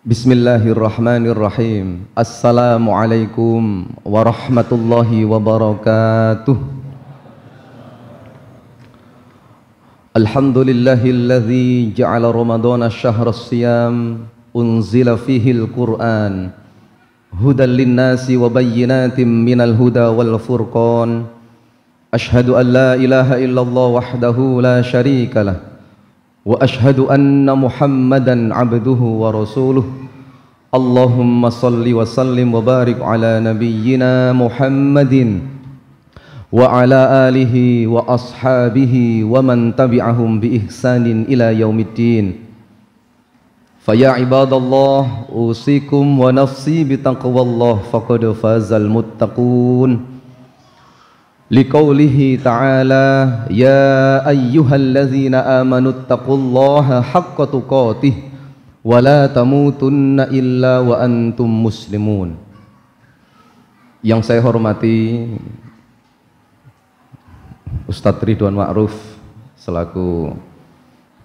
Bismillahirrahmanirrahim. Assalamualaikum warahmatullahi wabarakatuh. Alhamdulillahilladzi ja'ala ramadhana syahras siyam unzila fihil qur'an hudan linnasi wa bayyinatin minal huda wal furqan. Ashhadu an la ilaha illallah wahdahu la syarikalah wa ashhadu anna Muhammadan abduhu wa rasuluh. Allahumma salli wa sallim wa barik ala nabiyyina Muhammadin wa ala alihi wa ashabihi wa man tabi'ahum bi ihsanin ila yaumiddin. Faya ibadallah, usikum wa nafsi bitaqwallah faqad fazal muttaqun. Liqaulihi ta'ala ya ayyuhalladzina amanu taqullaha haqqa tuqatih wa la tamutunna illa wa antum muslimun. Yang saya hormati Ustadz Ridwan Ma'ruf selaku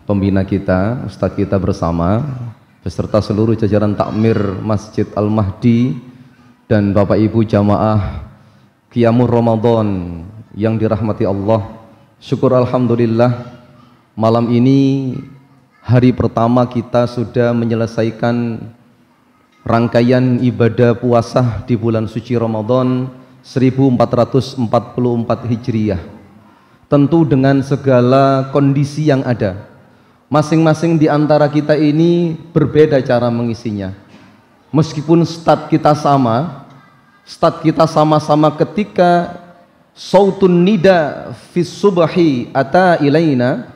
pembina kita, Ustadz kita bersama beserta seluruh jajaran takmir Masjid Al-Mahdi dan Bapak Ibu jamaah Qiyamul Ramadan yang dirahmati Allah. Syukur alhamdulillah, malam ini hari pertama kita sudah menyelesaikan rangkaian ibadah puasa di bulan suci Ramadan 1444 Hijriah. Tentu dengan segala kondisi yang ada, masing-masing di antara kita ini berbeda cara mengisinya. Meskipun start kita sama-sama ketika sautun nida fis subhi ata ilaina,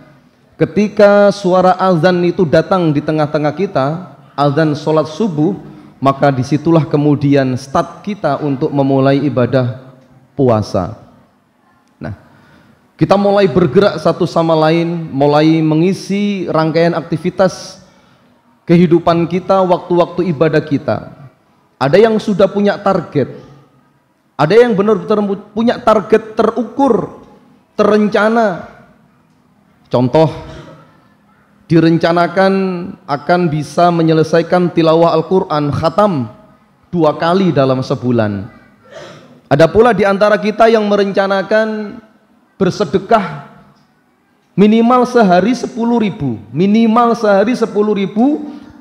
ketika suara azan itu datang di tengah-tengah kita, azan sholat subuh, maka disitulah kemudian start kita untuk memulai ibadah puasa. Nah, kita mulai bergerak satu sama lain, mulai mengisi rangkaian aktivitas kehidupan kita, waktu-waktu ibadah kita. Ada yang sudah punya target, ada yang benar-benar punya target terukur, terencana. Contoh, direncanakan akan bisa menyelesaikan tilawah Al-Quran khatam 2 kali dalam sebulan. Ada pula di antara kita yang merencanakan bersedekah minimal sehari 10.000, minimal sehari 10.000,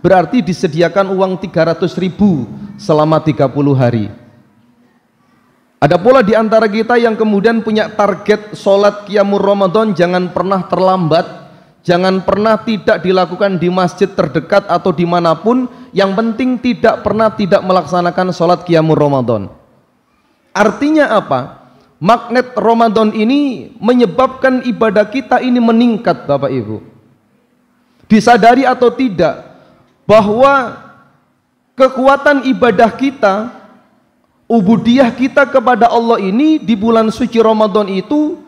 berarti disediakan uang 300.000 selama 30 hari. Ada pula di antara kita yang kemudian punya target sholat Qiyamul Ramadan jangan pernah terlambat, jangan pernah tidak dilakukan di masjid terdekat atau dimanapun, yang penting tidak pernah tidak melaksanakan sholat Qiyamul Ramadan. Artinya apa? Magnet Ramadan ini menyebabkan ibadah kita ini meningkat, Bapak Ibu. Disadari atau tidak bahwa kekuatan ibadah kita, ubudiyah kita kepada Allah ini di bulan suci Ramadan itu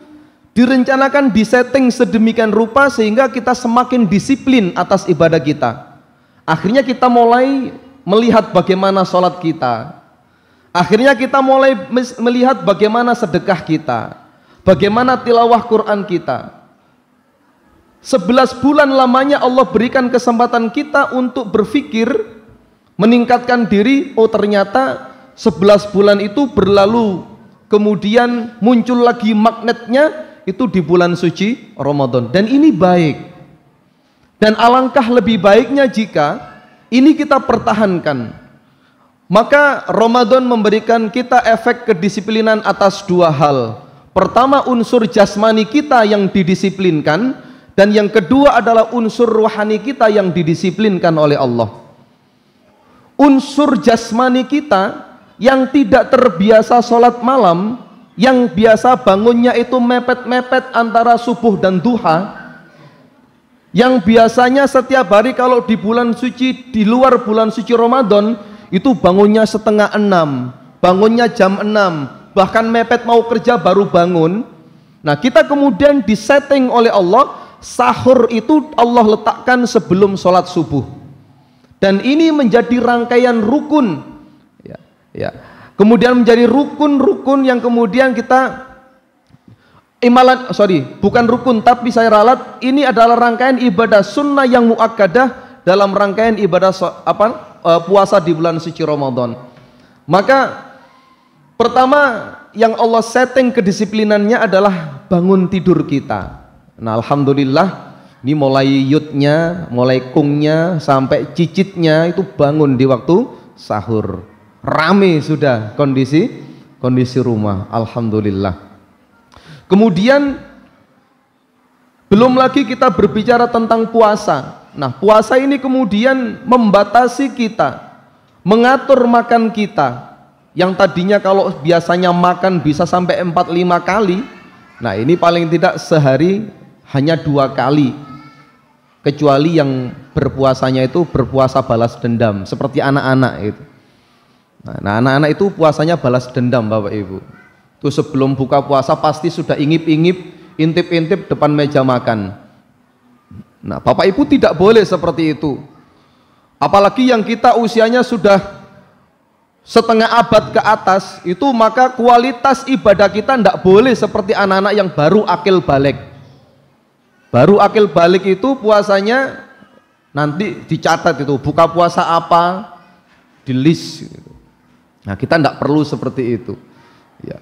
direncanakan, disetting sedemikian rupa sehingga kita semakin disiplin atas ibadah kita. Akhirnya kita mulai melihat bagaimana sholat kita, akhirnya kita mulai melihat bagaimana sedekah kita, bagaimana tilawah Quran kita. 11 bulan lamanya Allah berikan kesempatan kita untuk berpikir, meningkatkan diri. Oh ternyata 11 bulan itu berlalu, kemudian muncul lagi magnetnya itu di bulan suci Ramadan, dan ini baik. Dan alangkah lebih baiknya jika ini kita pertahankan. Maka Ramadan memberikan kita efek kedisiplinan atas 2 hal. Pertama, unsur jasmani kita yang didisiplinkan, dan yang kedua adalah unsur rohani kita yang didisiplinkan oleh Allah. Unsur jasmani kita yang tidak terbiasa sholat malam, yang biasa bangunnya itu mepet-mepet antara subuh dan duha, yang biasanya setiap hari kalau di bulan suci, di luar bulan suci Ramadan itu bangunnya setengah 6, bangunnya jam 6, bahkan mepet mau kerja baru bangun. Nah, kita kemudian disetting oleh Allah, sahur itu Allah letakkan sebelum sholat subuh. Dan ini menjadi rangkaian rukun, ya. Kemudian menjadi rukun-rukun yang kemudian kita bukan rukun tapi saya ralat, ini adalah rangkaian ibadah sunnah yang muakkadah dalam rangkaian ibadah puasa di bulan suci Ramadan. Maka pertama yang Allah setting kedisiplinannya adalah bangun tidur kita. Nah, alhamdulillah ini mulai yutnya, mulai kungnya sampai cicitnya itu bangun di waktu sahur. Rame sudah kondisi rumah, alhamdulillah. Kemudian belum lagi kita berbicara tentang puasa. Nah, puasa ini kemudian membatasi kita, mengatur makan kita. Yang tadinya kalau biasanya makan bisa sampai 4-5 kali, nah ini paling tidak sehari hanya 2 kali. Kecuali yang berpuasanya itu berpuasa balas dendam, seperti anak-anak itu. Nah, anak-anak itu puasanya balas dendam, Bapak Ibu. Itu sebelum buka puasa pasti sudah ingip-ingip, intip-intip depan meja makan. Nah, Bapak Ibu tidak boleh seperti itu. Apalagi yang kita usianya sudah setengah abad ke atas, itu maka kualitas ibadah kita tidak boleh seperti anak-anak yang baru akil balik. Baru akil balik itu puasanya nanti dicatat itu, buka puasa apa, di list gitu. Nah, kita tidak perlu seperti itu ya.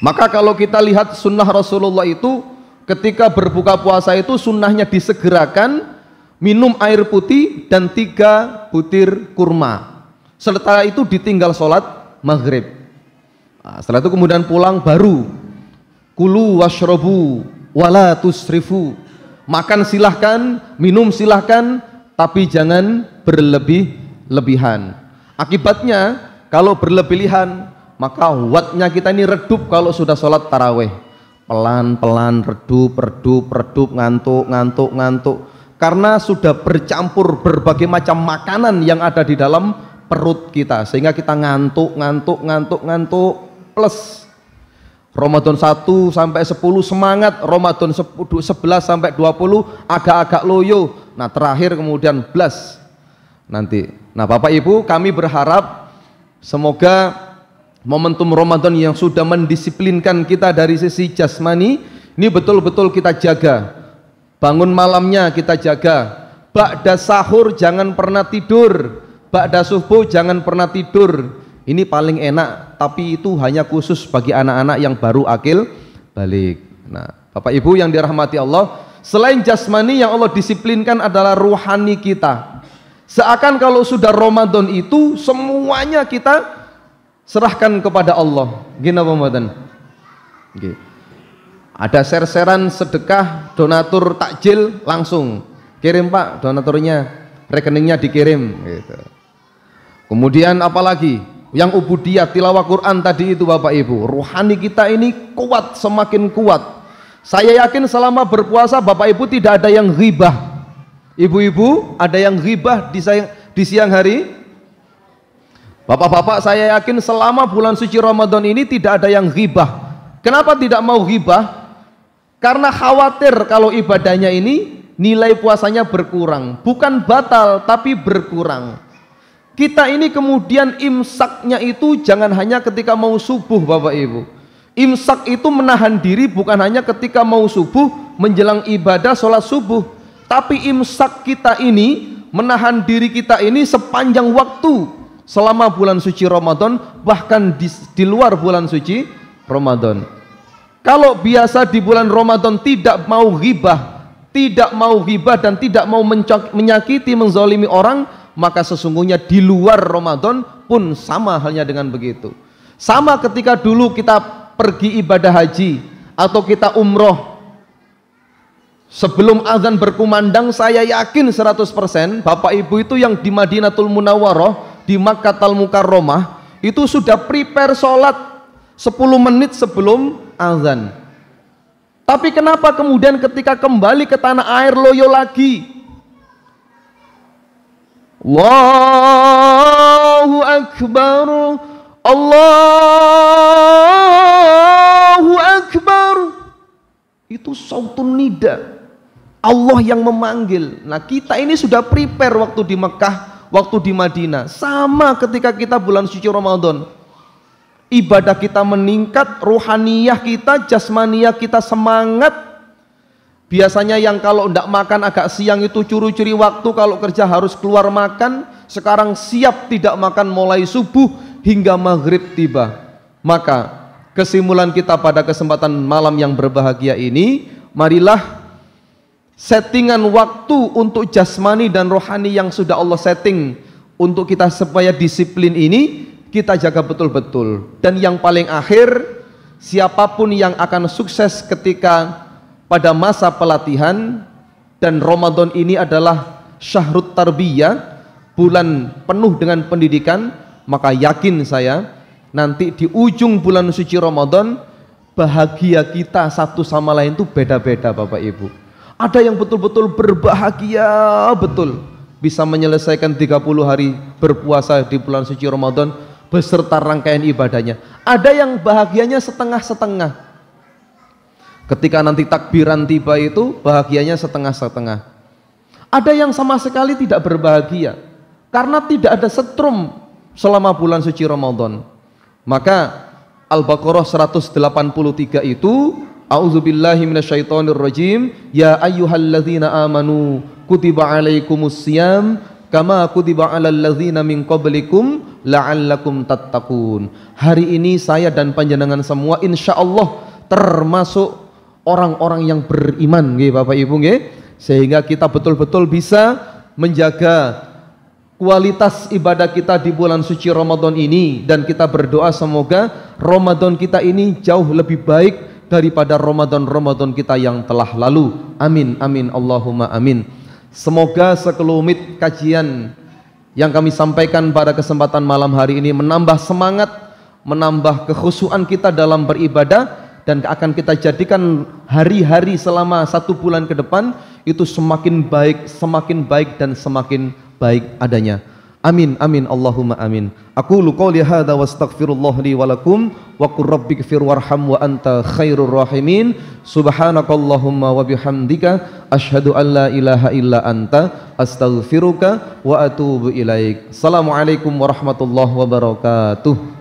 Maka kalau kita lihat sunnah Rasulullah itu, ketika berbuka puasa itu sunnahnya disegerakan minum air putih dan 3 butir kurma. Setelah itu ditinggal sholat maghrib. Nah, setelah itu kemudian pulang baru kulu washrobu wala tusrifu. Makan silahkan, minum silahkan, tapi jangan berlebih-lebihan. Akibatnya kalau berlebihan maka wattnya kita ini redup kalau sudah sholat taraweh. Pelan-pelan redup, ngantuk. Karena sudah bercampur berbagai macam makanan yang ada di dalam perut kita, sehingga kita ngantuk plus. Ramadan 1 sampai 10 semangat, Ramadan 11 sampai 20 agak-agak loyo. Nah, terakhir kemudian blas nanti. Nah, Bapak Ibu, kami berharap semoga momentum Ramadan yang sudah mendisiplinkan kita dari sisi jasmani ini betul-betul kita jaga. Bangun malamnya kita jaga. Ba'da sahur jangan pernah tidur. Ba'da subuh jangan pernah tidur. Ini paling enak, tapi itu hanya khusus bagi anak-anak yang baru akil balik. Nah, Bapak Ibu yang dirahmati Allah, selain jasmani yang Allah disiplinkan adalah ruhani kita. Seakan kalau sudah Ramadan itu semuanya kita serahkan kepada Allah. Gini apa mboten? Nggih. Ada ser-seran sedekah, donatur takjil langsung kirim Pak donaturnya, rekeningnya dikirim gitu. Kemudian apalagi yang ubudiyah tilawah Quran tadi itu Bapak Ibu, rohani kita ini kuat, semakin kuat. Saya yakin selama berpuasa Bapak Ibu tidak ada yang ghibah. Ibu-ibu ada yang ghibah di siang hari? Bapak-bapak saya yakin selama bulan suci Ramadan ini tidak ada yang ghibah. Kenapa tidak mau ghibah? Karena khawatir kalau ibadahnya ini nilai puasanya berkurang. Bukan batal tapi berkurang. Kita ini kemudian imsaknya itu jangan hanya ketika mau subuh Bapak Ibu. Imsak itu menahan diri bukan hanya ketika mau subuh menjelang ibadah sholat subuh, tapi imsak kita ini menahan diri kita ini sepanjang waktu selama bulan suci Ramadan, bahkan di luar bulan suci Ramadan. Kalau biasa di bulan Ramadan tidak mau ghibah dan tidak mau menyakiti, menzalimi orang, maka sesungguhnya di luar Ramadan pun sama halnya dengan begitu. Sama ketika dulu kita pergi ibadah haji atau kita umroh, sebelum azan berkumandang saya yakin 100% Bapak Ibu itu yang di Madinatul Munawwarah, di Makkatul Mukarramah itu sudah prepare sholat 10 menit sebelum azan. Tapi kenapa kemudian ketika kembali ke tanah air loyo lagi? Allahu Akbar, Allahu Akbar. Itu sautun nida, Allah yang memanggil. Nah, kita ini sudah prepare waktu di Mekah, waktu di Madinah. Sama ketika kita bulan suci Ramadan, ibadah kita meningkat, rohaniyah kita, jasmaniyah kita semangat. Biasanya yang kalau tidak makan agak siang itu curi-curi waktu, kalau kerja harus keluar makan, sekarang siap tidak makan mulai subuh hingga maghrib tiba. Maka kesimpulan kita pada kesempatan malam yang berbahagia ini, marilah settingan waktu untuk jasmani dan rohani yang sudah Allah setting untuk kita supaya disiplin ini kita jaga betul-betul. Dan yang paling akhir, siapapun yang akan sukses ketika pada masa pelatihan, dan Ramadan ini adalah syahrut tarbiyah, bulan penuh dengan pendidikan, maka yakin saya nanti di ujung bulan suci Ramadan bahagia kita satu sama lain itu beda-beda Bapak Ibu. Ada yang betul-betul berbahagia betul bisa menyelesaikan 30 hari berpuasa di bulan suci Ramadan beserta rangkaian ibadahnya. Ada yang bahagianya setengah-setengah. Ketika nanti takbiran tiba itu bahagianya setengah-setengah. Ada yang sama sekali tidak berbahagia karena tidak ada setrum selama bulan suci Ramadan. Maka Al-Baqarah 183 itu, a'udzubillahi minasyaitonirrajim, ya ayyuhalladzina amanu kutiba alaikumussyam kama kutiba alal ladzina min qablikum la'allakum tattaqun. Hari ini saya dan panjenengan semua insyaallah termasuk orang-orang yang beriman nggih Bapak Ibu nggih, sehingga kita betul-betul bisa menjaga kualitas ibadah kita di bulan suci Ramadan ini, dan kita berdoa semoga Ramadan kita ini jauh lebih baik daripada Ramadan-Ramadan kita yang telah lalu. Amin amin Allahumma amin. Semoga sekelumit kajian yang kami sampaikan pada kesempatan malam hari ini menambah semangat, menambah kekhusyuan kita dalam beribadah, dan akan kita jadikan hari-hari selama 1 bulan ke depan itu semakin baik dan semakin baik adanya. Amin amin Allahumma amin. Aqulu qouli hadza wastaghfirullah li wa lakum wa qur rabbighfir warham wa anta khairur rahimin. Subhanakallahumma wa bihamdika asyhadu an la ilaha illa anta astaghfiruka wa atubu ilaik. Assalamualaikum warahmatullahi wabarakatuh.